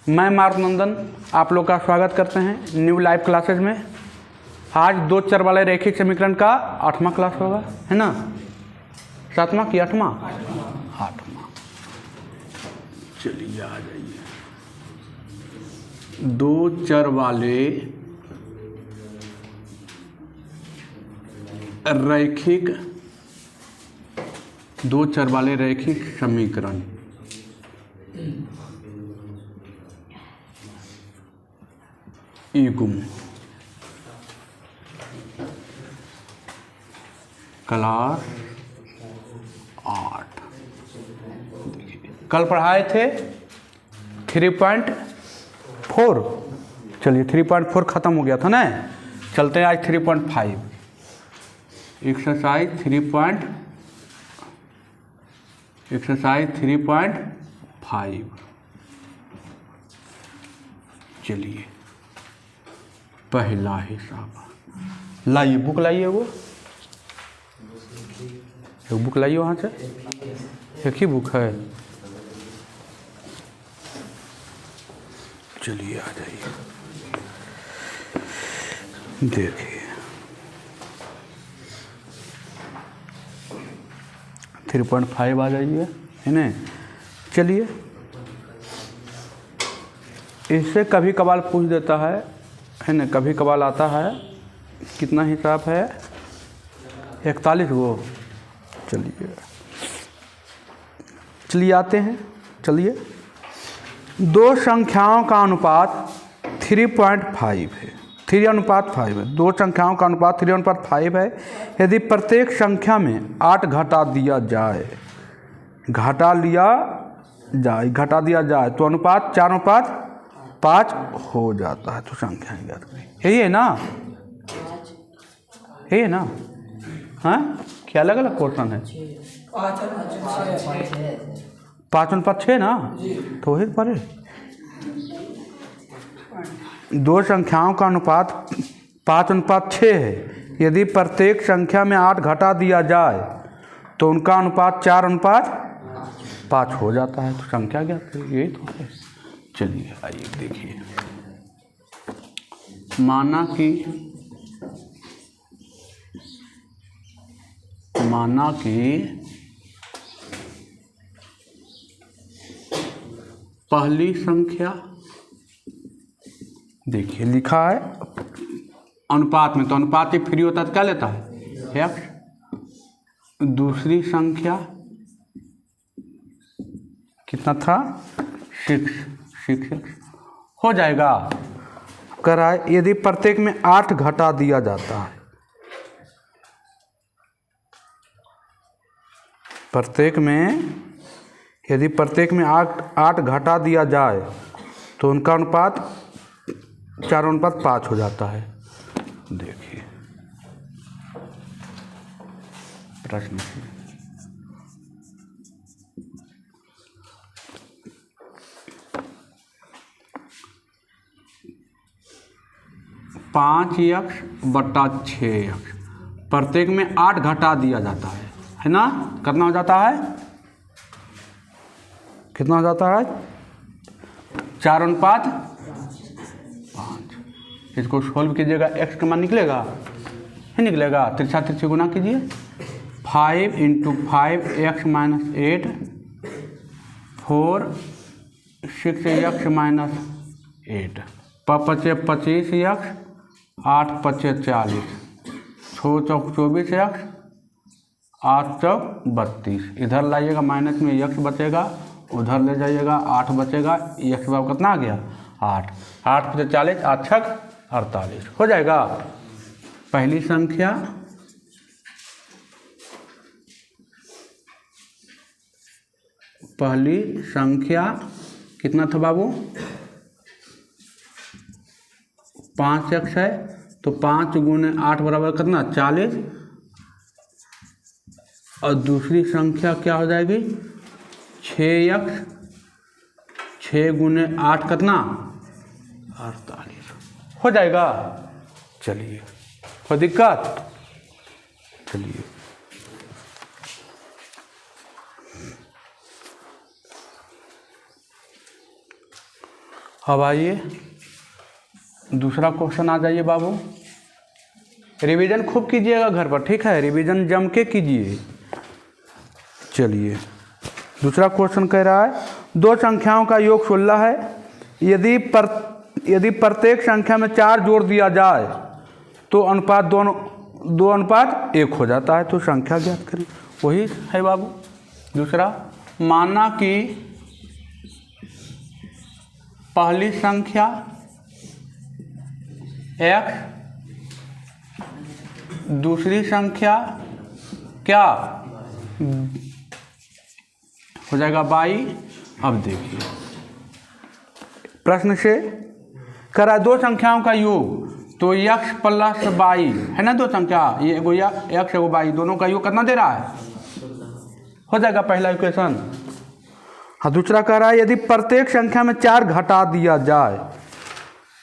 मैं मारुत नंदन आप लोग का स्वागत करते हैं न्यू लाइव क्लासेज में। आज दो चर वाले रैखिक समीकरण का 8वां क्लास होगा, है ना? 7वां कि 8वां? 8वां। चलिए आ जाइए। दो चर वाले रैखिक समीकरण युग्म क्लास 8। कल पढ़ाए थे 3.4। चलिए 3.4 खत्म हो गया था ना, चलते हैं आज 3.5। एक्सरसाइज 3.5। चलिए पहला हिसाब लाइए, बुक लाइए, वो एक बुक लाइए वहाँ से, एक ही बुक है। चलिए आ जाइए, देखिए 3.5 आ जाइए, है ना? चलिए इससे कभी कभार पूछ देता है ना? कभी कभार आता है। कितना हिसाब है? 41 गो। चलिए आते हैं। चलिए, दो संख्याओं का अनुपात 3.5 है। 3:5 है। दो संख्याओं का अनुपात 3:5 है। यदि प्रत्येक संख्या में 8 घटा दिया जाए तो अनुपात 4:5 हो जाता है। तो संख्या ज्ञात करें। यही है ना? यही है ना? हाँ, क्या अलग अलग क्वेश्चन है? 5:6 ना, तो वही पर दो संख्याओं का अनुपात 5:6 है। यदि प्रत्येक संख्या में 8 घटा दिया जाए तो उनका अनुपात 4:5 हो जाता है। तो संख्या ज्ञात करें, यही तो है। चलिए आइए देखिए, माना कि पहली संख्या, देखिए लिखा है अनुपात में, तो अनुपात ही फ्री होता है तो क्या लेता है? x। दूसरी संख्या कितना था? 6x हो जाएगा। कराए यदि प्रत्येक में 8 घटा दिया जाता है, यदि प्रत्येक में 8 घटा दिया जाए तो उनका अनुपात 4:5 हो जाता है। देखिए प्रश्न 5x/6x प्रत्येक में 8 घटा दिया जाता है ना? कितना हो जाता है? 4:5। इसको सोल्व कीजिएगा, x का मान निकलेगा, तिरछा तिरछी गुना कीजिए। 5 × 5x - 8 4 6x - 8 5×5 = 25x 8×5 = 40 6×4 = 24x 8×4 = 32। इधर लाइएगा, माइनस में x बचेगा, उधर ले जाइएगा 8 बचेगा। x बराबर कितना आ गया? 8। 8×5 = 40 8×6 = 48 हो जाएगा। पहली संख्या कितना था बाबू? 5x है, तो 5 × 8 बराबर कितना? 40। और दूसरी संख्या क्या हो जाएगी? 6x 6 × 8 कितना? 48 हो जाएगा। चलिए, कोई दिक्कत? चलिए अब आइए दूसरा क्वेश्चन आ जाइए बाबू। रिवीजन खूब कीजिएगा घर पर, ठीक है, रिवीजन जम के कीजिए। चलिए दूसरा क्वेश्चन कह रहा है दो संख्याओं का योग 16 है, यदि प्रत्येक संख्या में 4 जोड़ दिया जाए तो अनुपात 2:1 हो जाता है, तो संख्या ज्ञात करें। वही है बाबू। दूसरा, माना कि पहली संख्या x, दूसरी संख्या क्या हो जाएगा y। अब देखिए प्रश्न से करा दो संख्याओं का योग, तो x प्लस y है ना, दो संख्या, ये एगो x एगो y, दोनों का योग कितना दे रहा है, हो जाएगा पहला इक्वेशन। हाँ, दूसरा कह रहा है यदि प्रत्येक संख्या में 4 घटा दिया जाए,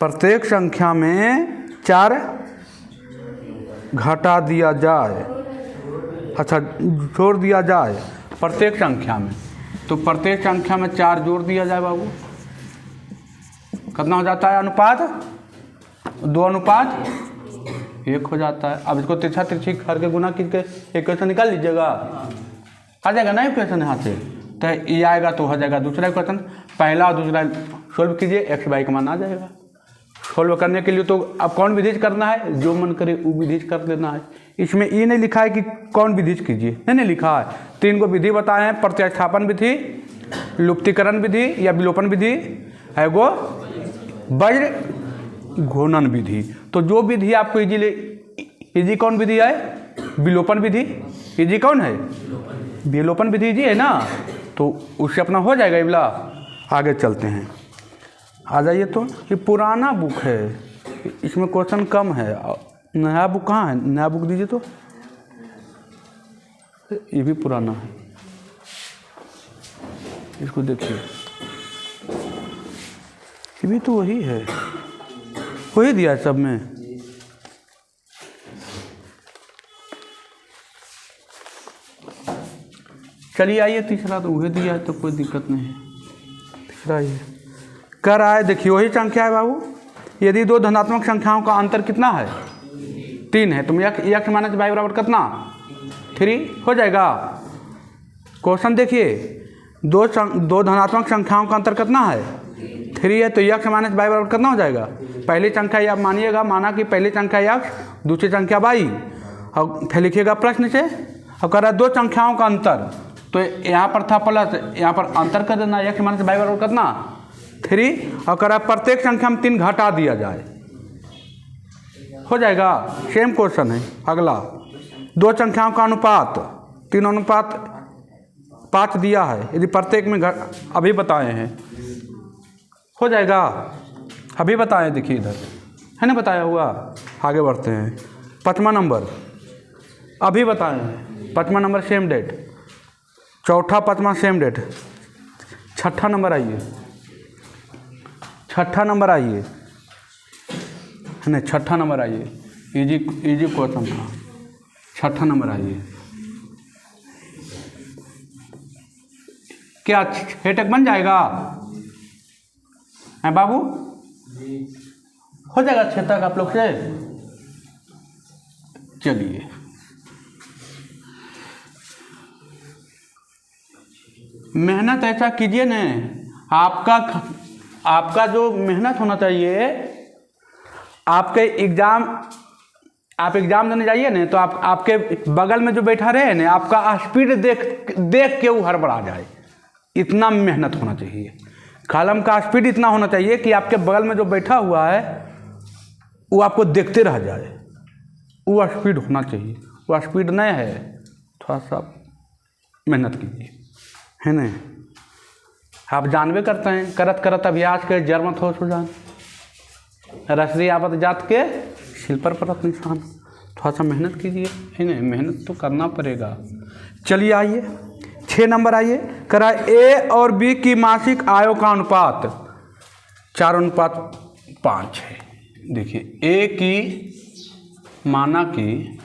प्रत्येक संख्या में 4 घटा दिया जाए, अच्छा जोड़ दिया जाए प्रत्येक संख्या में, तो प्रत्येक संख्या में 4 जोड़ दिया जाए बाबू, कितना हो जाता है अनुपात 2:1 हो जाता है। अब इसको तिरछा तिरछी करके गुना करके इक्वेशन निकाल लीजिएगा, आ जाएगा ना इक्वेशन यहाँ से, तो ये आएगा तो हो जाएगा दूसरा इक्वेशन। पहला और दूसरा सोल्व कीजिए, x y का मान आ जाएगा। सोल्व करने के लिए तो अब कौन विधि करना है, जो मन करे वो विधि कर देना है। इसमें ये नहीं लिखा है कि कौन विधि कीजिए, नहीं लिखा है। 3 को विधि बताए हैं, प्रतिस्थापन विधि, लुप्तीकरण विधि या विलोपन विधि, है वो वज्र घूर्णन विधि। तो जो विधि आपको इजी कौन विधि है, विलोपन विधि। इजी कौन है, विलोपन विधि जी है ना, तो उससे अपना हो जाएगा। इबला आगे चलते हैं, आ जाइए। तो ये पुराना बुक है, इसमें क्वेश्चन कम है। नया बुक कहाँ है, नया बुक दीजिए। तो ये भी पुराना है, इसको देखिए, ये भी तो वही है, वही दिया है सब में। चलिए आइए तीसरा, तो वही दिया है तो कोई दिक्कत नहीं है। तीसरा ये कर रहा है, देखिए वही संख्या है बाबू। यदि दो धनात्मक संख्याओं का अंतर कितना है, 3 है, तो x माइनस y बराबर कितना 3 हो जाएगा। क्वेश्चन देखिए, दो धनात्मक संख्याओं का अंतर कितना है 3 है, तो x माइनस y बराबर कितना हो जाएगा। पहली संख्या आप मानिएगा, माना कि पहली संख्या x, दूसरी संख्या y, और फिर लिखिएगा प्रश्न से। और कह रहा है दो संख्याओं का अंतर, तो यहाँ पर था प्लस, यहाँ पर अंतर कर देना, x माइनस y बराबर कितना 3। और कह रहा है प्रत्येक संख्या में 3 घटा दिया जाए, हो जाएगा। सेम क्वेश्चन है अगला, दो संख्याओं का अनुपात 3:5 दिया है, यदि प्रत्येक में अभी बताए हैं, हो जाएगा। अभी बताए, देखिए इधर है ना बताया हुआ। आगे बढ़ते हैं, 5वां नंबर अभी बताए हैं, 5वां नंबर सेम डेट, चौथा 5वां सेम डेट, 6ठा नंबर आइए, 6ठा नंबर आइए, है ना 6ठा नंबर आइए। इजी क्वेश्चन था, 6ठा नंबर आइए। क्या 6 तक बन जाएगा है बाबू, हो जाएगा 6 तक आप लोग से। चलिए मेहनत ऐसा कीजिए ना, आपका जो मेहनत होना चाहिए, आपके आप एग्जाम देने जाइए ना, तो आपके बगल में जो बैठा रहे ना, आपका स्पीड देख के वो हड़बड़ा जाए, इतना मेहनत होना चाहिए। कलम का स्पीड इतना होना चाहिए कि आपके बगल में जो बैठा हुआ है वो आपको देखते रह जाए, वो स्पीड होना चाहिए। वो स्पीड नहीं है, थोड़ा सा मेहनत कीजिए, है ना। आप जानबे करते हैं, करत करत अभ्यास के जर्मत हो सुजान, रसरी आवत जात के शिल पर परत निशान। थोड़ा सा मेहनत कीजिए, है ना, मेहनत तो करना पड़ेगा। चलिए आइए 6 नंबर आइए, करा ए और बी की मासिक आयों का अनुपात 4:5 है। देखिए ए की माना कि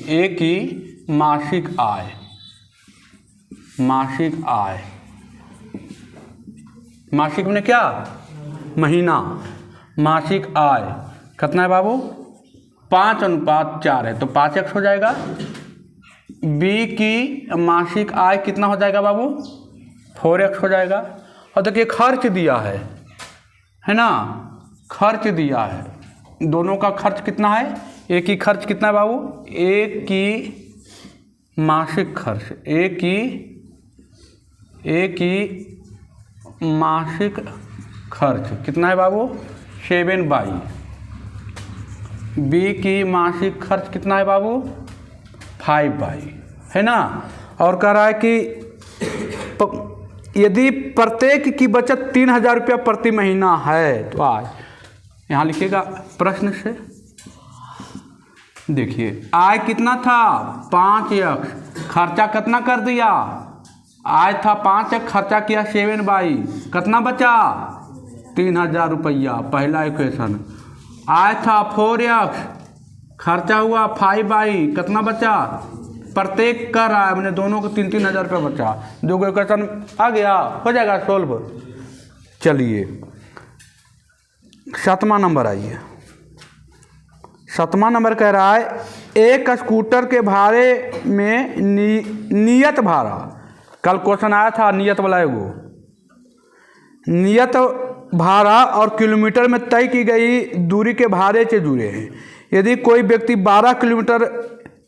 ए की मासिक आय मासिक में क्या, महीना। मासिक आय कितना है बाबू, 5:4 है, तो 5x हो जाएगा। बी की मासिक आय कितना हो जाएगा बाबू, 4x हो जाएगा। और देखिए खर्च दिया है ना, खर्च दिया है, दोनों का खर्च कितना है, एक ही खर्च कितना है बाबू, एक की मासिक खर्च, एक की मासिक खर्च कितना है बाबू, 7/। बी की मासिक खर्च कितना है बाबू, 5/, है ना। और कह रहा है कि यदि प्रत्येक की बचत 3,000 रुपया प्रति महीना है तो आज यहाँ लिखिएगा प्रश्न से। देखिए आय कितना था, 5x, खर्चा कितना कर दिया, आय था 5x, खर्चा किया 7/, कितना बचा, 3,000 रुपया। पहला इक्वेशन। आय था 4x, खर्चा हुआ 5/, कितना बचा, प्रत्येक कर रहा है मैंने दोनों को 3,000 रुपया बचा। दो इक्वेशन आ गया, हो जाएगा सोल्व। चलिए 7वां नंबर आइए। 7वां नंबर कह रहा है एक स्कूटर के भाड़े में नियत भाड़ा, कल क्वेश्चन आया था नियत वाला एगो, नियत भाड़ा और किलोमीटर में तय की गई दूरी के भाड़े से जुड़े हैं। यदि कोई व्यक्ति 12 किलोमीटर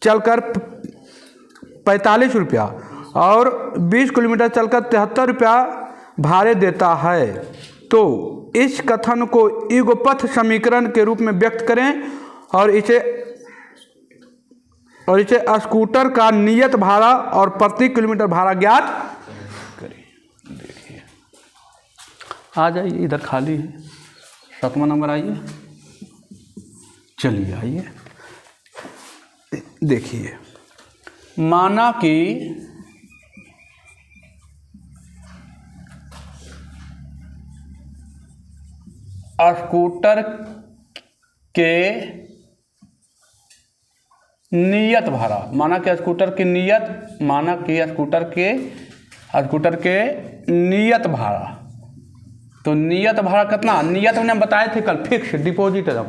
चलकर 45 रुपया और 20 किलोमीटर चलकर 73 रुपया भाड़े देता है तो इस कथन को युगपथ समीकरण के रूप में व्यक्त करें और इसे स्कूटर का नियत भाड़ा और प्रति किलोमीटर भाड़ा ज्ञात करें। देखिए आ जाइए, इधर खाली है। 7वां नंबर आइए, चलिए आइए। देखिए माना कि स्कूटर के नियत भाड़ा, माना कि स्कूटर की नियत, माना कि स्कूटर के नियत भाड़ा, तो नियत भाड़ा कितना, नियत हमने बताए थे कल, फिक्स डिपॉजिट है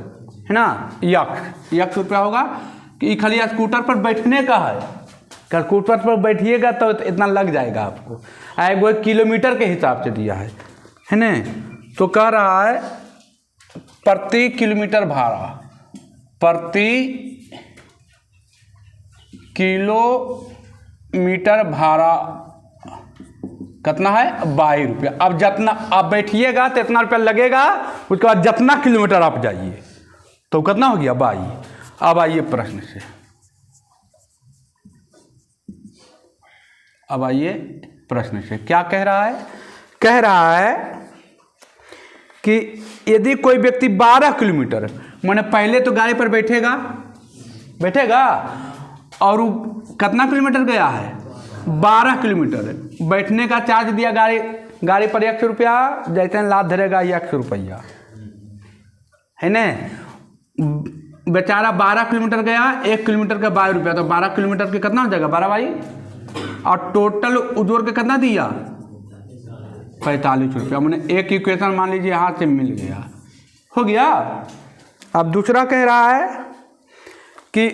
ना, यक्स रुपया होगा कि खाली स्कूटर पर बैठने का है, स्कूटर पर बैठिएगा तो इतना लग जाएगा आपको। वो किलोमीटर के हिसाब से दिया है ना। तो कह रहा है प्रति किलोमीटर भाड़ा, प्रति किलोमीटर भाड़ा कितना है, 22 रुपया। अब जितना आप बैठिएगा तो इतना रुपया लगेगा, उसके बाद जितना किलोमीटर आप जाइए तो कितना हो गया, 22। अब आइए प्रश्न से, अब आइए प्रश्न से क्या कह रहा है, कह रहा है कि यदि कोई व्यक्ति 12 किलोमीटर, माने पहले तो गाड़ी पर बैठेगा और वो कितना किलोमीटर गया है, 12 किलोमीटर, बैठने का चार्ज दिया गाड़ी पर 100 रुपया, जैसे लाद धरेगा 100 रुपया, है ना। बेचारा 12 किलोमीटर गया, 1 किलोमीटर का 22 रुपया, तो 12 किलोमीटर के कितना हो जाएगा, 12/22, और टोटल उजोर के कितना दिया, 45 रुपया। मैंने एक इक्वेशन मान लीजिए हाथ से मिल गया, हो गया। अब दूसरा कह रहा है कि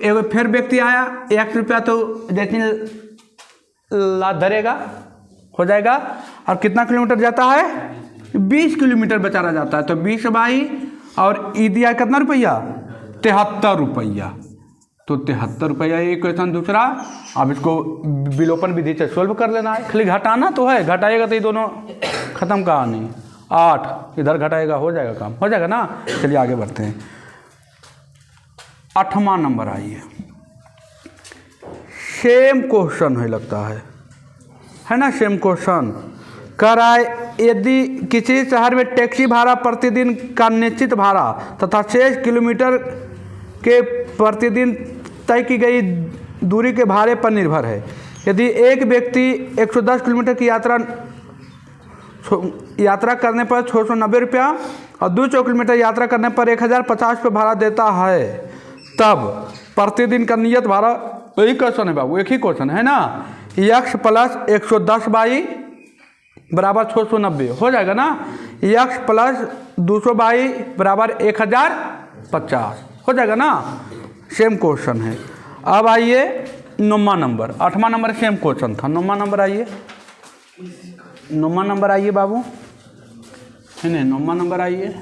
एगो फिर व्यक्ति आया, 1 रुपया तो जैसे लाद धरेगा, हो जाएगा, और कितना किलोमीटर जाता है, 20 किलोमीटर बेचारा जाता है, तो 20/22 और ई दिया कितना रुपया, 73 रुपया, तो 73 रुपया ये क्वेश्चन दूसरा। अब इसको विलोपन विधि से सोल्व कर लेना है, खाली घटाना तो है, घटाएगा तो ये दोनों खत्म कहानी। 8 इधर घटाएगा, हो जाएगा काम, हो जाएगा ना। चलिए आगे बढ़ते हैं। 8वां नंबर आइए, सेम क्वेश्चन है लगता है ना, सेम क्वेश्चन कह रहा है यदि किसी शहर में टैक्सी भाड़ा प्रतिदिन का निश्चित भाड़ा तथा शेष किलोमीटर के प्रतिदिन तय की गई दूरी के भाड़े पर निर्भर है। यदि एक व्यक्ति 110 किलोमीटर की यात्रा करने पर 690 रुपया और 200 किलोमीटर यात्रा करने पर 1050 रुपये भाड़ा देता है, तब प्रतिदिन का नियत भाड़ा, वही क्वेश्चन है बाबू, एक ही क्वेश्चन है ना, x + 110/, बराबर 690 हो जाएगा ना। x प्लस 222 बराबर 1050 हो जाएगा ना। सेम क्वेश्चन है। अब आइए 9वां नंबर, 8वां नंबर सेम क्वेश्चन था। 9वां नंबर आइए, 9वां नंबर आइए बाबू, है नहीं 9वां नंबर आइए।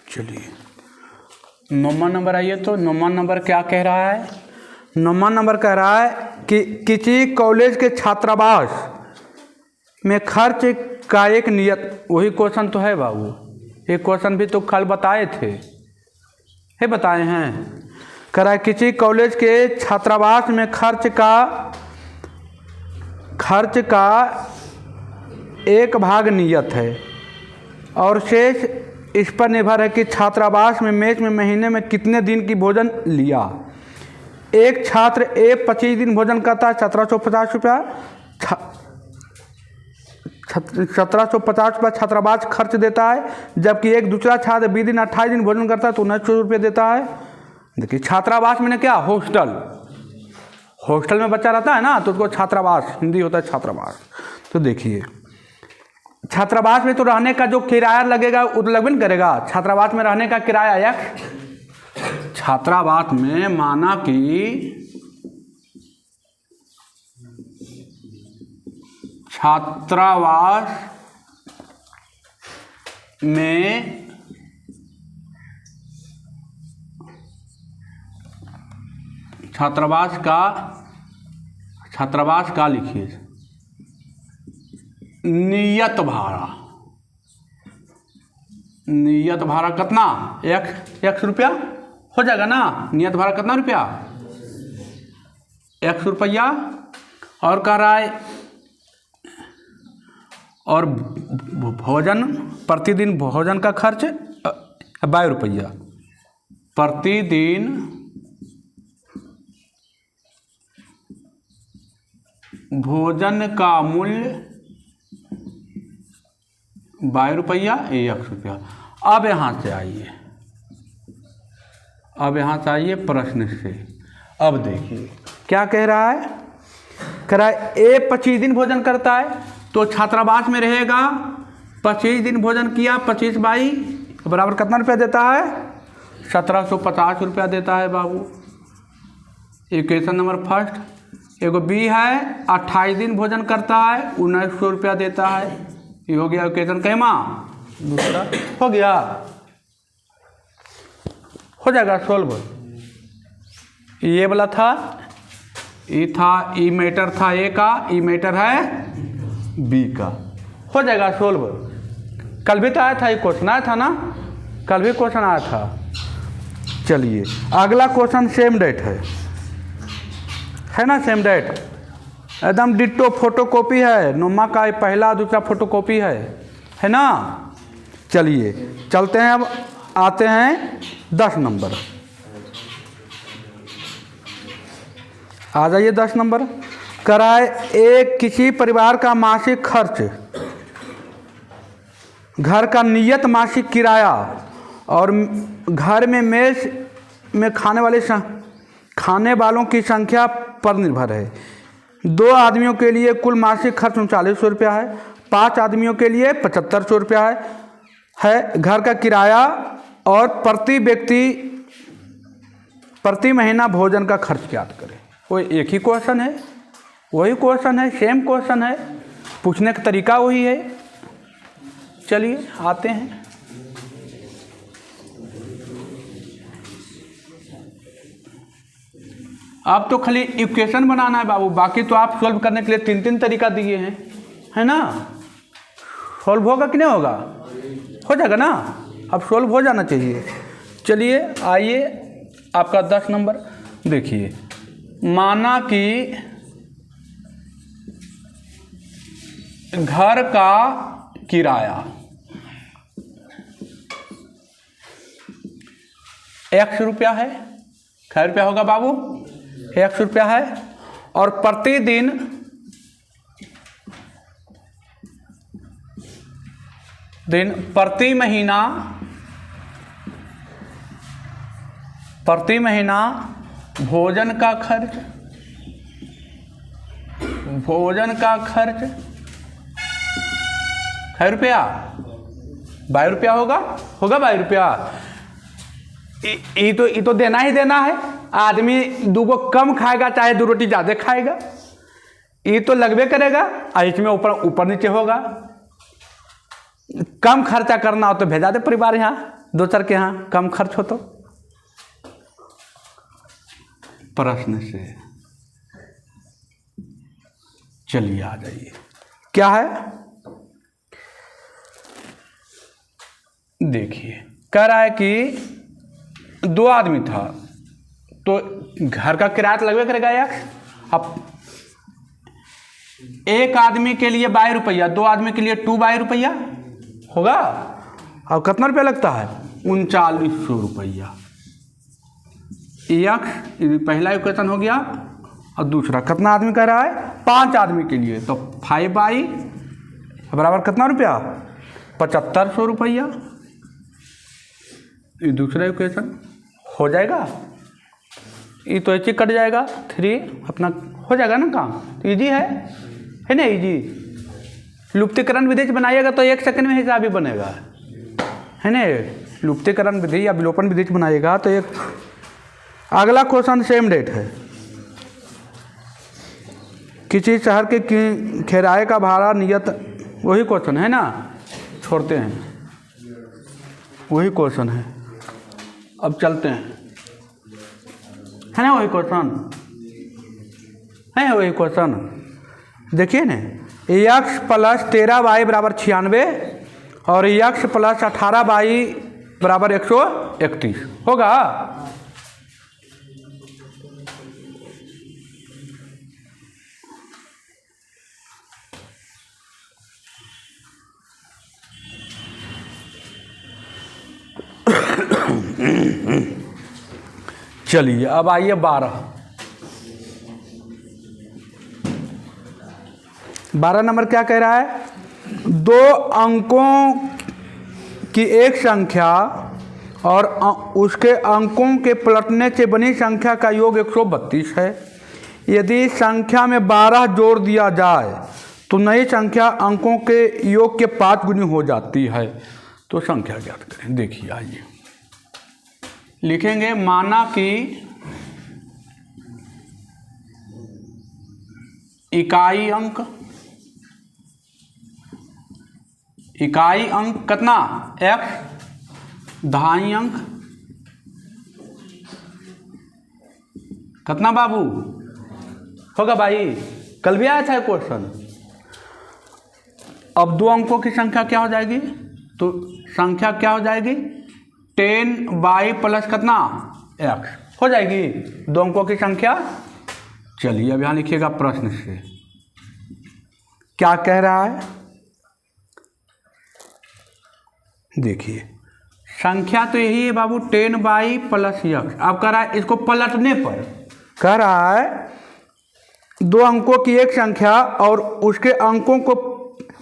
चलिए 9वां नंबर आइए। तो 9वां नंबर क्या कह रहा है? 9वां नंबर कह रहा है कि किसी कॉलेज के छात्रावास में खर्च का एक नियत, वही क्वेश्चन तो है बाबू, ये क्वेश्चन भी तो कल बताए थे, ये बताए हैं। कह रहा है किसी कॉलेज के छात्रावास में खर्च का एक भाग नियत है और शेष इस पर निर्भर है कि छात्रावास में मेस में महीने में कितने दिन की भोजन लिया। एक छात्र 25 दिन भोजन करता है, 1750 रुपया 1750 रुपया छात्रावास खर्च देता है, जबकि एक दूसरा छात्र 20 दिन 28 दिन भोजन करता है तो 1900 रुपये देता है। देखिए छात्रावास में क्या, हॉस्टल में बच्चा रहता है ना, तो उसको छात्रावास, हिंदी होता है छात्रावास। तो देखिए छात्रावास में तो रहने का जो किराया लगेगा वो तो लगभग नहीं करेगा। छात्रावास में रहने का किराया छात्रावास में माना कि छात्रावास का लिखिए नियत भाड़ा कितना, x रुपया हो जाएगा ना। नियत भाड़ा कितना रुपया, x रुपया। और कह रहा है और भोजन, प्रतिदिन भोजन का खर्च 22 रुपया, प्रतिदिन भोजन का मूल्य 22 रुपया 1 रुपया। अब यहाँ से आइए प्रश्न से। अब देखिए क्या कह रहा है, कह रहा है ए 25 दिन भोजन करता है तो छात्रावास में रहेगा, 25 दिन भोजन किया, 25 बाई बराबर कितना रुपया देता है, 1750 रुपया देता है बाबू। Equation number first. एगो बी है 28 दिन भोजन करता है, 1900 रुपया देता है। ये हो गया इक्वेशन कैमा दूसरा, हो गया, हो जाएगा सोल्व। ये वाला था, ये था, ई मैटर था ए का, ई मैटर है बी का, हो जाएगा सोल्व। कल भी तो आया था, ये क्वेश्चन आया था ना, कल भी क्वेश्चन आया था। चलिए अगला क्वेश्चन सेम डेट है ना, सेम डेट एकदम डिट्टो फोटोकॉपी है, नोमा का पहला दूसरा फोटोकॉपी है ना। चलिए चलते हैं, अब आते हैं 10 नंबर। आ जाइए 10 नंबर। कराए एक किसी परिवार का मासिक खर्च, घर का नियत मासिक किराया और घर में मेस में खाने वालों की संख्या पर निर्भर है। 2 आदमियों के लिए कुल मासिक खर्च 3900 रुपया है, 5 आदमियों के लिए 7500 रुपया है। घर का किराया और प्रति व्यक्ति प्रति महीना भोजन का खर्च ज्ञात करें। वही एक ही क्वेश्चन है, वही क्वेश्चन है, सेम क्वेश्चन है, पूछने का तरीका वही है। चलिए आते हैं। अब तो खाली इक्वेशन बनाना है बाबू, बाकी तो आप सॉल्व करने के लिए 3 तरीका दिए हैं, है ना। सॉल्व होगा कि नहीं होगा, हो जाएगा ना, अब सॉल्व हो जाना चाहिए। चलिए आइए आपका 10 नंबर देखिए। माना कि घर का किराया x रुपया है, कै रुपया होगा बाबू, 100 रुपया है, और प्रतिदिन देन प्रति महीना भोजन का खर्च 6 रुपया 22 रुपया होगा 22 रुपया। ये तो देना ही देना है। आदमी 2 को कम खाएगा चाहे 2 रोटी ज़्यादा खाएगा, ये तो लगबे करेगा। और इसमें ऊपर नीचे होगा। कम खर्चा करना हो तो भेजा दे परिवार यहाँ दोसर के यहाँ, कम खर्च हो तो। प्रश्न से चलिए आ जाइए, क्या है देखिए। कह रहा है कि 2 आदमी था तो घर का किराया तो लगभग करेगा यार। अब 1 आदमी के लिए 22 रुपया, 2 आदमी के लिए 22 रुपया होगा। अब कितना रुपया लगता है 3900 रुपया। पहला इक्वेशन हो गया। और दूसरा कितना आदमी कह रहा है 5 आदमी के लिए, तो 5 बराबर कितना रुपया 7500 रुपया। ये दूसरा इक्वेशन हो जाएगा। ये तो ऐसे कट जाएगा 3 अपना हो जाएगा ना काम। तो ईजी है ना ईजी। लुप्तीकरण विधि से बनाइएगा तो 1 सेकंड में हिसाब ही बनेगा, है ना। लुप्तीकरण विधि या विलोपन विधि से बनाइएगा तो एक। अगला क्वेश्चन सेम डेट है। किसी शहर के किराए का भाड़ा नियत, वही क्वेश्चन है ना, छोड़ते हैं, वही क्वेश्चन है। अब चलते हैं, है ना वही क्वेश्चन, है वही क्वेश्चन। देखिए ना, x + 13y = 96 और x + 18y = 131 होगा। चलिए अब आइए 12 नंबर क्या कह रहा है। 2 अंकों की एक संख्या और उसके अंकों के पलटने से बनी संख्या का योग 132 है। यदि संख्या में 12 जोड़ दिया जाए तो नई संख्या अंकों के योग के 5 गुनी हो जाती है। तो संख्या ज्ञात करें। देखिए आइए लिखेंगे, माना कि इकाई अंक कितना x, दहाई अंक कितना बाबू होगा भाई, कल भी आया था क्वेश्चन। अब 2 अंकों की संख्या क्या हो जाएगी, तो संख्या क्या हो जाएगी 10y + कितना x हो जाएगी 2 अंकों की संख्या। चलिए अब यहाँ लिखिएगा प्रश्न से क्या कह रहा है। देखिए संख्या तो यही है बाबू 10y + x। अब कह रहा है इसको पलटने पर, कह रहा है 2 अंकों की एक संख्या और उसके अंकों को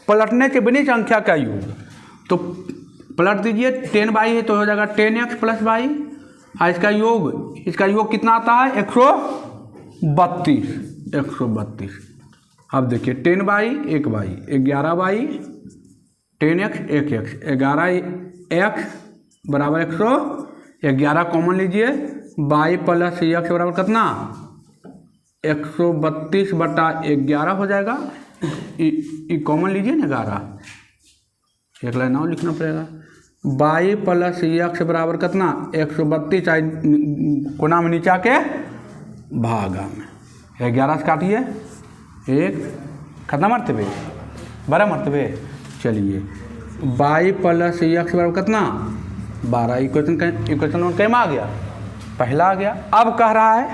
पलटने से बनी संख्या का योग। तो पलट दीजिए, 10y है तो हो जाएगा 10x + y। इसका योग कितना आता है 132। अब देखिए 10y 1y 11y 10x 1x 11x बराबर 111 कॉमन लीजिए, y + x बराबर कितना 132/11 हो जाएगा। ये कॉमन लीजिए ना 11, एक लाइन और लिखना पड़ेगा। y + x बराबर कितना 132 कोना में नीचा के भागा में 11 से काटिए 1 कितना मरतबे 12 मरतबे। चलिए y + x बराबर कितना 12। इक्वेशन नंबर कैम आ गया, पहला आ गया। अब कह रहा है,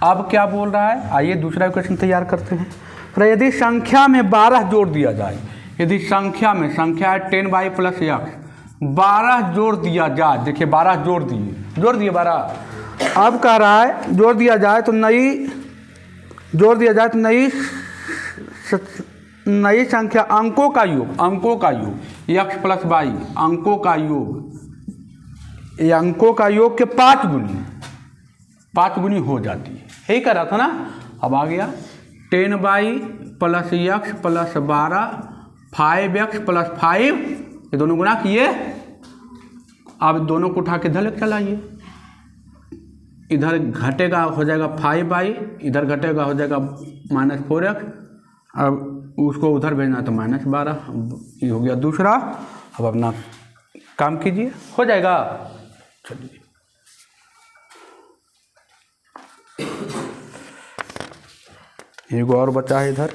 अब क्या बोल रहा है, आइए दूसरा इक्वेशन तैयार करते हैं। फिर यदि संख्या में 12 जोड़ दिया जाए, यदि संख्या है 10y + x 12 जोड़ दिया जाए, देखिए 12 जोड़ दिए 12। अब कह रहा है जोड़ दिया जाए तो नई नई संख्या अंकों का योग x प्लस वाई अंकों का योग, ये अंकों का योग के 5 गुनी हो जाती है। यही कर रहा था ना। अब आ गया 10y plus x plus 12 5x plus 5, ये दोनों गुना किए। अब दोनों को उठा के इधर लेकर चलाइए, इधर घटेगा हो जाएगा 5y, इधर घटेगा हो जाएगा -4x। अब उसको उधर भेजना तो -12, ये हो गया दूसरा। अब अपना काम कीजिए, हो जाएगा। चलिए एक और बचा है इधर,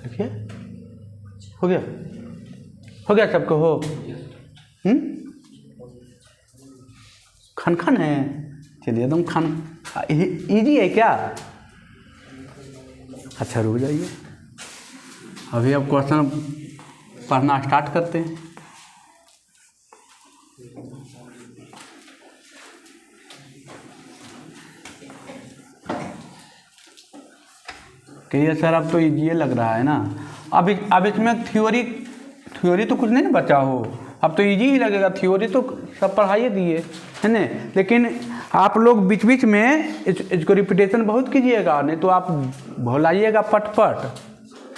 देखिए हो गया सबको हो। खन है, चलिए एकदम इजी है क्या? अच्छा रुक जाइए, अभी अब क्वेश्चन पढ़ना स्टार्ट करते हैं। कहिए सर अब तो इजी लग रहा है ना। अब इसमें थ्योरी तो कुछ नहीं बचा हो, अब तो इजी ही लगेगा। थ्योरी तो सब पढ़ाइए दिए है ना, लेकिन आप लोग बीच बीच में इसको रिपीटेशन बहुत कीजिएगा, नहीं तो आप भुलाइएगा पट।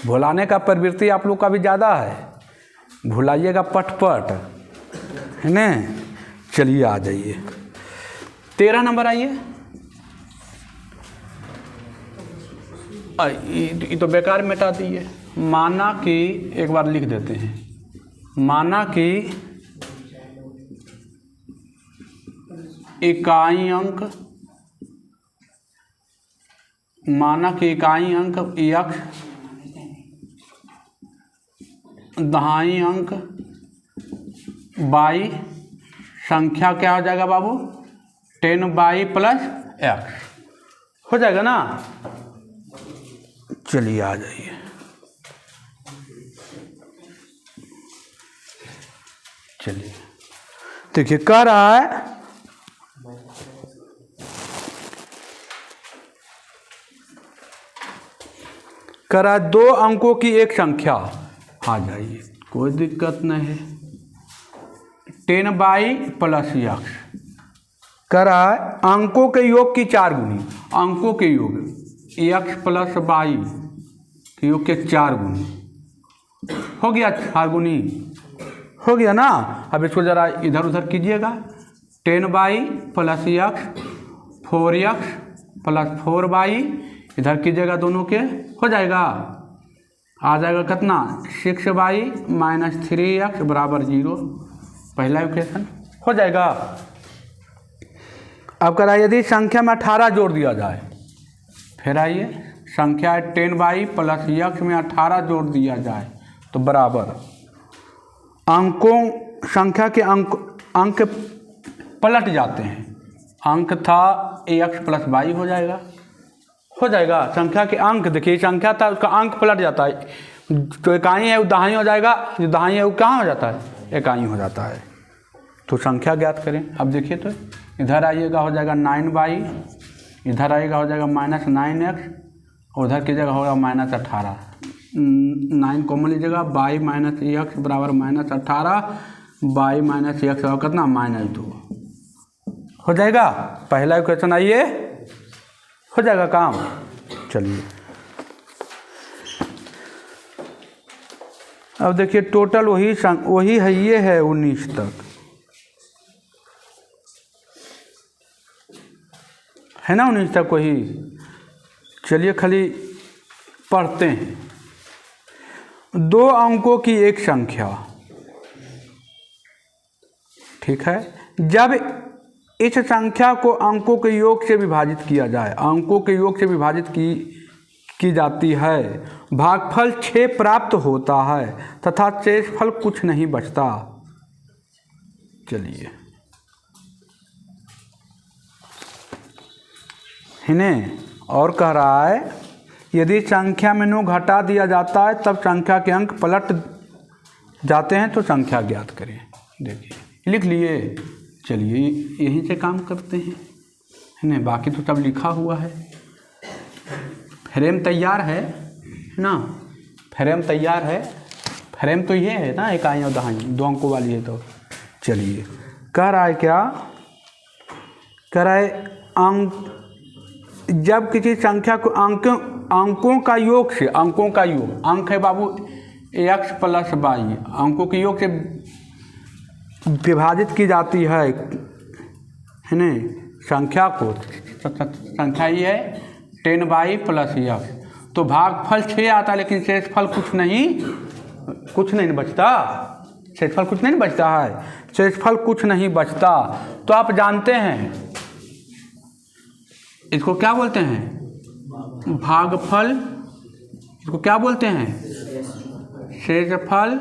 भुलाने का प्रवृत्ति आप लोग का भी ज़्यादा है, भुलाइएगा पट है ना। चलिए आ जाइए 13 नंबर आइए। ये तो बेकार मिटा दिए। माना कि एक बार लिख देते हैं, माना कि इकाई अंक x, दहाई अंक y, संख्या क्या हो जाएगा बाबू 10y प्लस x हो जाएगा ना। चलिए आ जाइए, चलिए देखिए कह रहा है दो अंकों की एक संख्या। आ जाइए, कोई दिक्कत नहीं है। 10y प्लस x कह रहा है अंकों के योग की 4 गुनी, अंकों के योग x प्लस y के योग के 4 गुनी हो गया, 4 गुनी हो गया ना। अब इसको ज़रा इधर उधर कीजिएगा। 10y plus x 4x plus 4y इधर कीजिएगा, दोनों के हो जाएगा। आ जाएगा कितना 6y माइनस 3x बराबर 0, पहला इक्वेशन हो जाएगा। अब करा यदि संख्या में 18 जोड़ दिया जाए, फिर आइए संख्या 10y प्लस x में 18 जोड़ दिया जाए तो बराबर अंकों संख्या के अंक पलट जाते हैं। अंक था ax प्लस y हो जाएगा। संख्या के अंक देखिए, संख्या था उसका अंक पलट जाता है, जो इकाई है वो दहाई हो जाएगा, जो दहाई है वो कहाँ हो जाता है इकाई हो जाता है। तो संख्या ज्ञात करें। अब देखिए तो इधर आइएगा हो जाएगा 9y, इधर आएगा हो जाएगा -9x, और उधर की जगह होगा -18। 9 कॉमन लीजिएगा, y माइनस x बराबर -18, y माइनस x और कितना -2 हो जाएगा। पहला इक्वेशन आइए हो जाएगा काम। चलिए अब देखिए टोटल वही है, ये है 19 तक है ना, 19 तक वही। चलिए खाली पढ़ते हैं। दो अंकों की एक संख्या, ठीक है, जब इस संख्या को अंकों के योग से विभाजित किया जाए, अंकों के योग से विभाजित की जाती है, भागफल 6 प्राप्त होता है तथा शेषफल कुछ नहीं बचता। चलिए इन्हें और कह रहा है यदि संख्या में 9 घटा दिया जाता है तब संख्या के अंक पलट जाते हैं तो संख्या ज्ञात करें। देखिए लिख लिए, चलिए यहीं से काम करते हैं, है ना। बाकी तो सब लिखा हुआ है, फ्रेम तैयार है ना, फ्रेम तैयार है। फ्रेम तो ये है ना, इकाई और दहाई 2 अंकों वाली है। तो चलिए कह रहा है क्या, कह रहा है जब किसी संख्या को अंकों का योग से, अंकों का योग, अंक है बाबू x प्लस वाई, अंकों के योग से विभाजित की जाती है ना संख्या को। संख्या ये है 10y प्लस x, तो भागफल 6 आता है, लेकिन शेषफल कुछ नहीं बचता। शेषफल कुछ नहीं बचता है, शेषफल कुछ नहीं बचता। तो आप जानते हैं इसको क्या बोलते हैं, भागफल। इसको क्या बोलते हैं, शेषफल।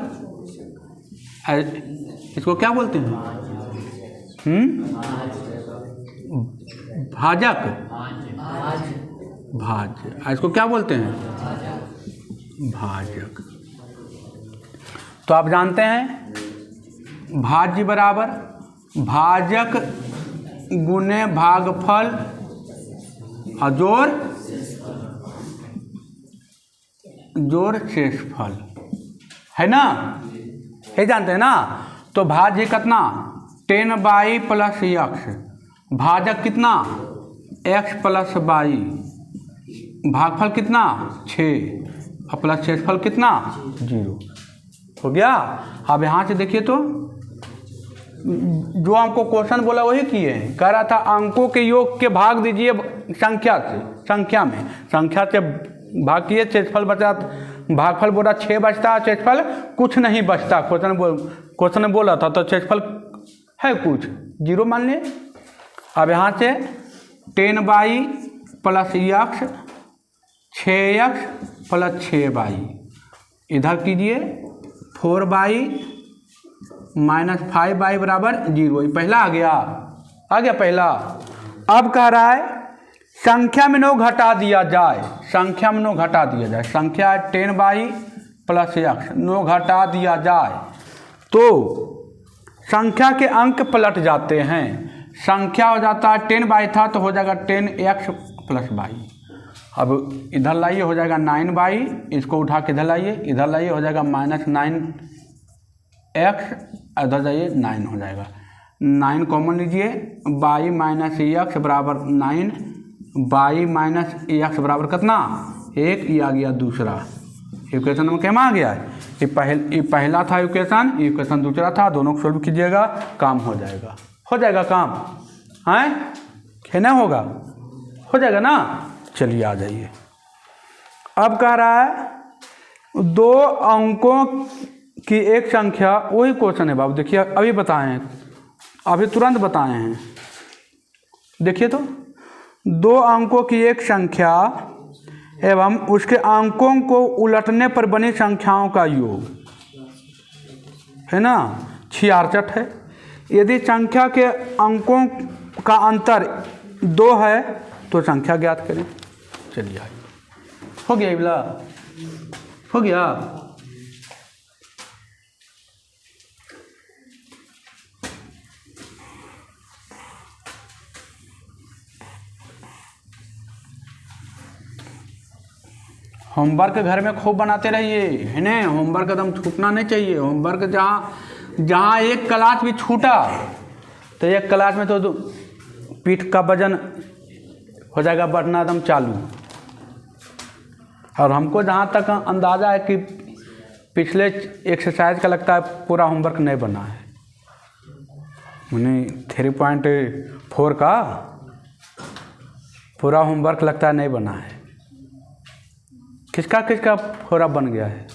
इसको क्या बोलते हैं, भाजक, भाज्य। इसको क्या बोलते हैं, भाजक। तो आप जानते हैं भाज्य बराबर भाजक गुने भागफल जोड़ शेषफल, है ना, ये जानते हैं ना। तो भाज्य कितना 10y प्लस x, भाजक कितना x प्लस y, भागफल कितना 6 और प्लस शेषफल कितना 0 हो गया। अब यहाँ से देखिए तो जो हमको क्वेश्चन बोला वही किए हैं। कह रहा था अंकों के योग के भाग दीजिए संख्या से, संख्या से भाग किए, शेषफल बचा, भागफल बोला 6 बचता है, शेषफल कुछ नहीं बचता। क्वेश्चन ने बोला था तो शेषफल है कुछ 0 मान लिए। अब यहाँ से 10y plus x 6x plus 6y, इधर कीजिए 4y माइनस 5y बराबर 0। ये पहला आ गया पहला। अब कह रहा है संख्या में 9 घटा दिया जाए, संख्या में 9 घटा दिया जाए, संख्या 10y प्लस x 9 घटा दिया जाए तो संख्या के अंक पलट जाते हैं। संख्या हो जाता है 10y था तो हो जाएगा 10x प्लस y। अब इधर लाइए हो जाएगा 9y, इसको उठा के इधर लाइए हो जाएगा माइनस 9x, इधर जाइए 9 हो जाएगा, 9 कॉमन लीजिए, y माइनस x बराबर 9, y माइनस x बराबर कितना 1। ये आ गया दूसरा इक्वेशन में, क्या आ गया है, ये पहला था इक्वेशन दूसरा था, दोनों को सोल्व कीजिएगा, काम हो जाएगा काम, है ना, हो जाएगा ना। चलिए आ जाइए। अब कह रहा है 2 अंकों की एक संख्या, वही क्वेश्चन है बाबू, देखिए अभी बताए हैं, अभी तुरंत बताए हैं। देखिए तो 2 अंकों की एक संख्या एवं उसके अंकों को उलटने पर बनी संख्याओं का योग, है ना, 66 है। यदि संख्या के अंकों का अंतर 2 है तो संख्या ज्ञात करें। चलिए हो गया, इबला हो गया। होमवर्क घर में खूब बनाते रहिए, है ना, होमवर्क एकदम छूटना नहीं चाहिए। होमवर्क जहाँ एक क्लास भी छूटा तो एक क्लास में तो पीठ का वजन हो जाएगा बढ़ना एकदम चालू। और हमको जहाँ तक अंदाज़ा है कि पिछले एक्सरसाइज का लगता है पूरा होमवर्क नहीं बना है, उन्हें 3.4 का पूरा होमवर्क लगता है नहीं बना है। किसका पूरा बन गया है,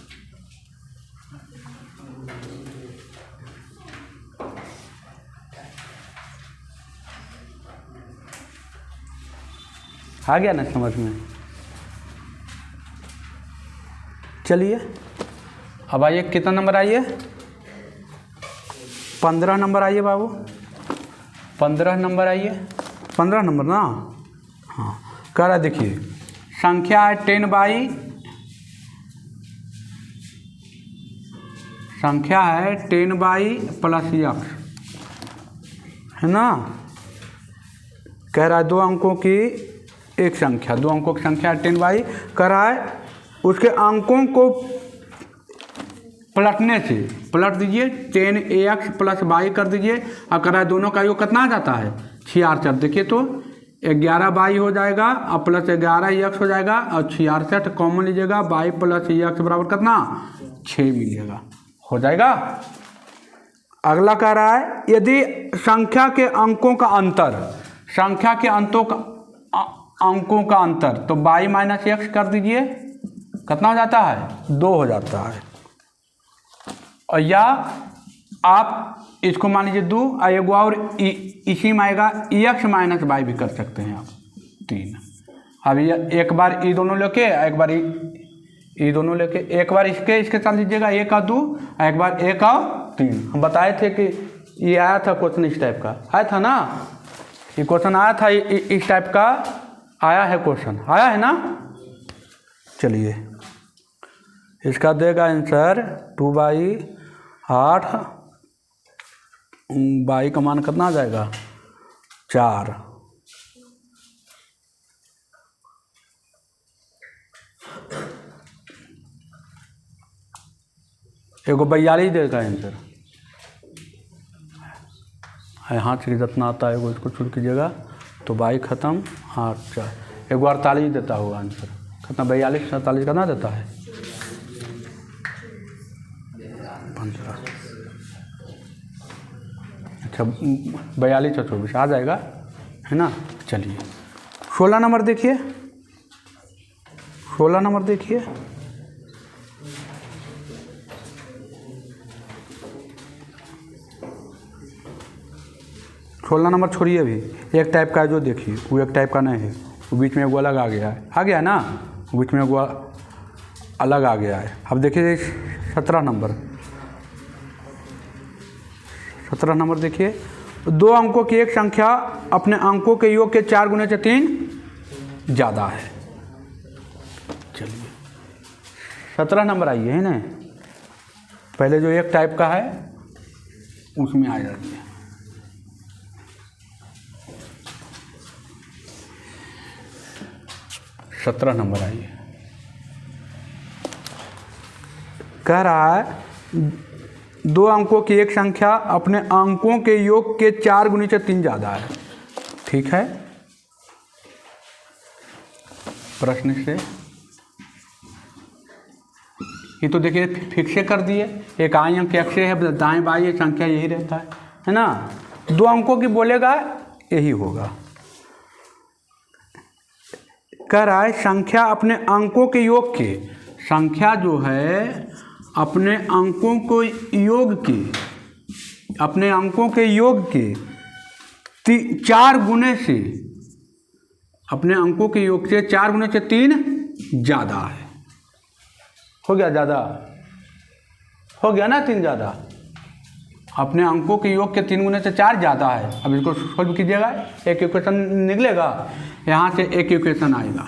आ गया ना समझ में। चलिए अब आइए, कितना नंबर आइए, 15 नंबर आइए बाबू, 15 नंबर आइए, 15 नंबर ना। हाँ कह रहा है देखिए संख्या है 10 संख्या है 10 प्लस x, है ना। कह रहा है 2 अंकों की एक संख्या, 2 अंकों की संख्या 10 कह रहा है, उसके अंकों को पलटने से पलट दीजिए, 10ax प्लस y कर दीजिए, और कह रहा है दोनों का योग कितना आ जाता है 66। देखिए तो 11y हो जाएगा और प्लस 11x हो जाएगा, और 66 कॉमन लीजिएगा, y प्लस x बराबर कितना 6 मिलेगा, हो जाएगा। अगला कह रहा है यदि संख्या के अंकों का अंतर, संख्या के अंकों का अंतर, तो y माइनस एक्स कर दीजिए, कितना हो जाता है 2 हो जाता है। और या आप इसको मान लीजिए 2, और एक और इसी में आएगा एक्स माइनस वाई भी कर सकते हैं आप 3। अब ये एक बार ये दोनों लेके, एक बार ये दोनों लेके, एक बार इसके साथ लीजिएगा 1 और 2, एक बार 1 और 3। हम बताए थे कि ये आया था क्वेश्चन इस टाइप का, आया था ना, ये क्वेश्चन आया था, इस टाइप का आया है क्वेश्चन, आया है ना। चलिए इसका देगा आंसर 2/8, बाई का मान कितना आ जाएगा 4। एगो 42 देगा आंसर, यहाँ से जितना आता है वो इसको छूट कीजिएगा, तो बाई खत्म, 8 4, एगो 48 देता होगा आंसर, कितना 42 47 कितना देता है 15। अच्छा 42 और 24 आ जाएगा, है ना। चलिए 16 नंबर देखिए, 16 नंबर देखिए, सोलह नंबर छोड़िए, अभी एक टाइप का है जो देखिए, वो एक टाइप का नहीं है, वो बीच में वो अलग आ गया है, आ गया है ना, बीच में वो अलग आ गया है। अब देखिए 17 नंबर, 17 नंबर देखिए, 2 अंकों की एक संख्या अपने अंकों के योग के 4 गुने से 3 ज़्यादा है। चलिए 17 नंबर आइए, है ना, पहले जो एक टाइप का है उसमें आ जाती है। सत्रह नंबर आइए, कह रहा है 2 अंकों की एक संख्या अपने अंकों के योग के 4 गुने से 3 ज़्यादा है। ठीक है, प्रश्न से ये तो देखिए फिक्से कर दिए, एक आई अंक एक्स है, दाएं बाएं ये संख्या यही रहता है ना। 2 अंकों की बोलेगा यही होगा। कह रहा है संख्या अपने अंकों के योग के, संख्या जो है अपने अंकों को योग के, अपने अंकों के योग के 4 गुने से, अपने अंकों के योग से 4 गुने से 3 ज़्यादा है। हो गया ज़्यादा, हो गया ना 3 ज़्यादा, अपने अंकों के योग के 3 गुने से 4 ज़्यादा है। अब इसको सोल्व कीजिएगा, एक इक्वेशन निकलेगा, यहाँ से एक इक्वेशन आएगा,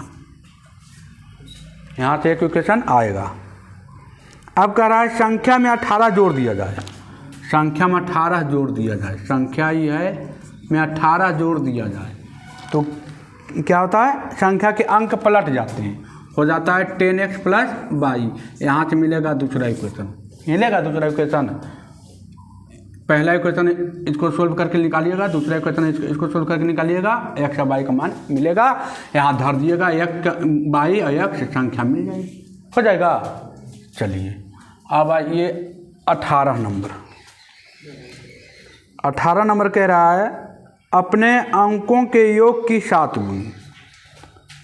यहाँ से एक इक्वेशन आएगा। अब कह रहा है संख्या में 18 जोड़ दिया जाए, संख्या में 18 जोड़ दिया जाए, संख्या ही है में 18 जोड़ दिया जाए तो क्या होता है, संख्या के अंक पलट जाते हैं, हो जाता है 10x प्लस वाई। यहाँ से मिलेगा दूसरा इक्वेशन, मिलेगा दूसरा इक्वेशन, पहला इक्वेशन इसको सोल्व करके निकालिएगा, दूसरा इक्वेशन इसको सोल्व करके निकालिएगा, एक्स और वाई का मान मिलेगा, यहाँ धर दिएगा, एक वाई और एक्स संख्या मिल जाएगी, हो जाएगा। चलिए अब आइए 18 नंबर, 18 नंबर कह रहा है अपने अंकों के योग की 7 गुनी,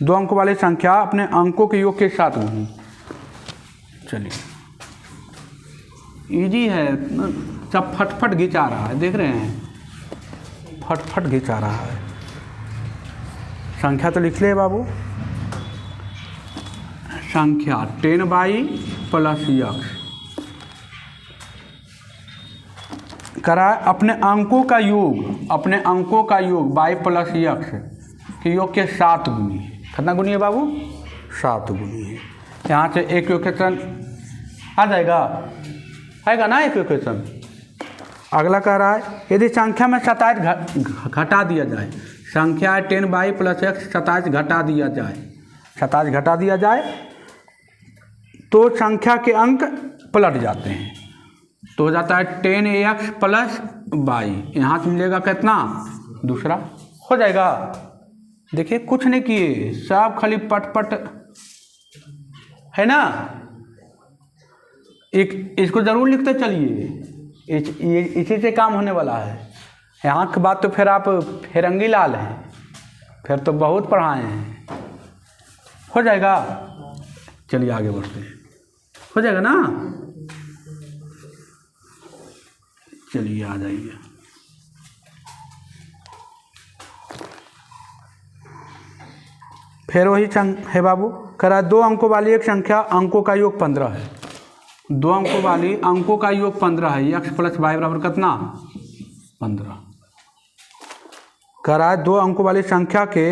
2 अंक वाली संख्या अपने अंकों के योग के 7 गुनी। चलिए इजी है, सब फटफट घिंचा रहा है, देख रहे हैं फटफट घिंचा रहा है। संख्या तो लिख ले बाबू, संख्या 10y प्लस x करा अपने अंकों का योग, अपने अंकों का योग y प्लस x के योग के 7 गुनी, कितना गुनी है बाबू 7 गुनी है। यहाँ से एक इक्वेशन आ जाएगा, आएगा ना एक इक्वेशन। अगला कह रहा है यदि संख्या में 27 घटा दिया जाए, संख्या है 10y + x, 27 घटा दिया जाए, 27 घटा दिया जाए तो संख्या के अंक पलट जाते हैं, तो हो जाता है 10x + y। यहाँ से मिलेगा कितना, दूसरा हो जाएगा। देखिए कुछ नहीं किए, सब खाली पट है ना। इसको जरूर लिखते चलिए, इसी से काम होने वाला है। यहाँ के बाद तो फिर आप फिरंगी लाल हैं, फिर तो बहुत पढ़ाए हैं। हो जाएगा, चलिए आगे बढ़ते हैं। हो जाएगा ना, चलिए आ जाइए। फिर वही है बाबू, करा 2 अंकों वाली एक संख्या, अंकों का योग 15 है। 2 अंकों वाली अंकों का योग 15 है, x + y बराबर कितना, 15। करा 2 अंकों वाली संख्या के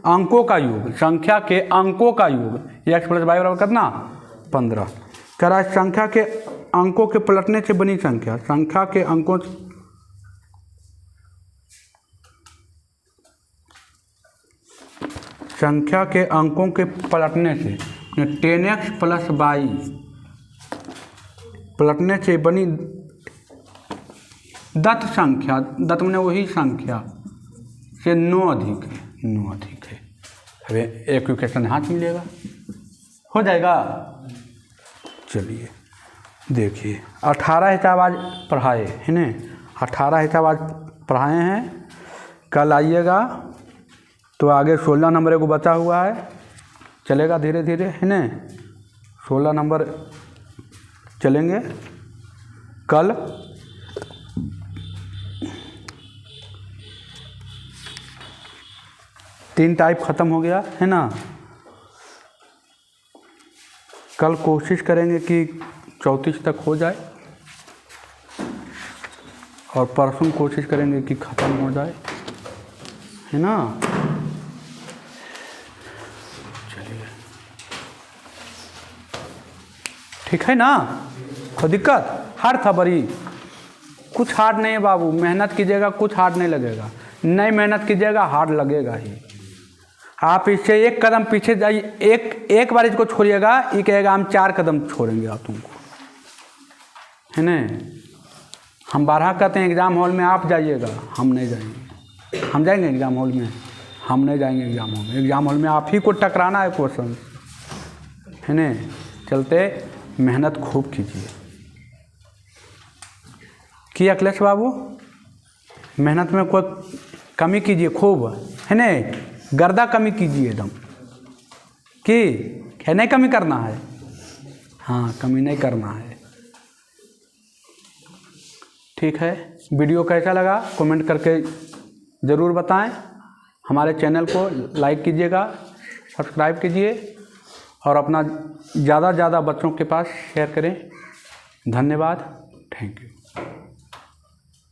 अंकों का योग, संख्या के अंकों का योग x + y बराबर कितना, 15। करा संख्या के अंकों के पलटने से बनी संख्या, संख्या के अंकों के पलटने से 10x + y पलटने से बनी दत्त संख्या, दत्त में वही संख्या से 9 अधिक है। अब एक इक्वेशन हाथ मिलेगा, हो जाएगा। चलिए देखिए, 18 हिसाब आज पढ़ाए है ना, 18 हिसाब आज पढ़ाए हैं। कल आइएगा तो आगे 16 नंबर को बचा हुआ है, चलेगा धीरे धीरे है ना। 16 नंबर चलेंगे कल। तीन टाइप ख़त्म हो गया है ना। कल कोशिश करेंगे कि 34 तक हो जाए, और परसों कोशिश करेंगे कि ख़त्म हो जाए, है ना। चलिए ठीक है ना, कोई दिक्कत हार्ड था बड़ी, कुछ हार्ड नहीं है बाबू। मेहनत कीजिएगा, कुछ हार्ड नहीं लगेगा। नहीं मेहनत कीजिएगा, हार्ड लगेगा ही। आप इससे एक कदम पीछे जाइए, एक बार इसको छोड़िएगा, ये कहेगा हम 4 कदम छोड़ेंगे आप तुमको, है ना। हम 12 कहते हैं एग्ज़ाम हॉल में, आप जाइएगा, हम नहीं जाएंगे। हम जाएंगे एग्ज़ाम हॉल में, हम नहीं जाएंगे एग्ज़ाम हॉल में। एग्ज़ाम हॉल में आप ही को टकराना है क्वेश्चन, है ना। चलते मेहनत खूब कीजिए। कि अखिलेश बाबू मेहनत में कोई कमी कीजिए खूब, है ना। गर्दा कमी कीजिए एकदम, कि है नहीं कमी करना है, हाँ कमी नहीं करना है। ठीक है, वीडियो कैसा लगा कमेंट करके ज़रूर बताएं। हमारे चैनल को लाइक कीजिएगा, सब्सक्राइब कीजिए, और अपना ज़्यादा से ज़्यादा बच्चों के पास शेयर करें। धन्यवाद, थैंक यू।